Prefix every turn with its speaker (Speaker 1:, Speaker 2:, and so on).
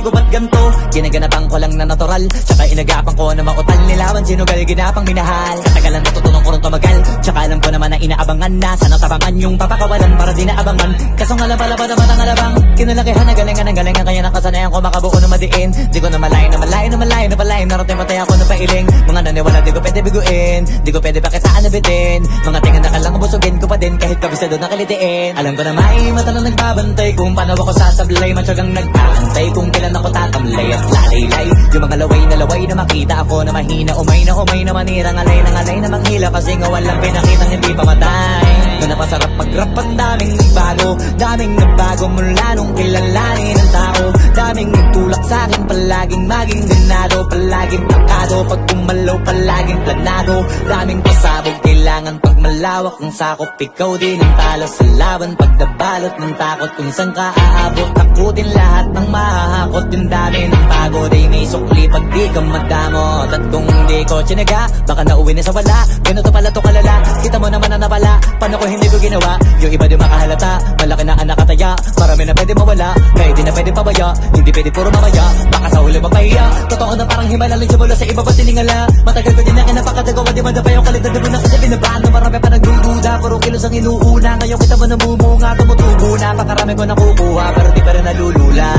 Speaker 1: ko ba't ganto? Ginaganapan ko lang na natural, tsaka inagapan ko na mautal. Nilawan sinugal, ginapang minahal. Katagalan natutunan ko rin tumagal, tsaka alam ko naman na inaabangan na sana tabangan yung papakawalan para di naabangan. Kasong alaba-laba naman ang alabang kinalakihan na galingan ng galingan, kaya nakasanayan ko makabuo na madiin. Di ko na malayo na malayo na malayo na palayo, narating matay ako na pailing. Mga naniwala di ko pwede biguin, di ko pwede pakitaan na bitin. Mga tingan na kalang busugin ko pa din kahit kabisado na kalitiin. Alam ko na may mata lang nagbabantay kung paano ako sasablay, matyagang nag-aantay kung kailan ako tatamlay at lalaylay. Yung mga laway na makita ako na mahina, umay na manirang alay na manghila, kasi nga walang pinakitang hindi pamatay. Kung napasarap mag-rap, ang daming nagbago mula nung kilalanin ang tao. Daming nagtulak sa'kin, palaging maging ganado, palaging plakado, pag kumalaw palaging planado. Daming pasabog, kailangan pag malawak ang sakop, ikaw din ang talo sa laban. Pag nabalot ng takot kung saan ka aabot, takutin lahat ng mahahakot. Yung dami ng pagod ay may sukli pag di ka madamot. At kung hindi ko tsinaga, baka nauwi na sa wala. Ganito pala to kalala, kita mo naman na napala. Paano ko hindi ko ginawa, yung iba di makahalata. Malaki na anak kataya, marami na pwede mawala, kaya di na pwede pabaya, hindi pwede puro mamaya, baka sa huli magpahiya. Totoo na parang himalaling simula sa iba ba tiningala. Matagal ko din na kinapakadagawa, di madapa yung kalidad mo na kasi binabahan. Marami pa nagdududa, puro kilos ang inuuna. Ngayon kita mo namumunga, tumutubo na, pakarami ko nakukuha, pero di pa rin nalulula.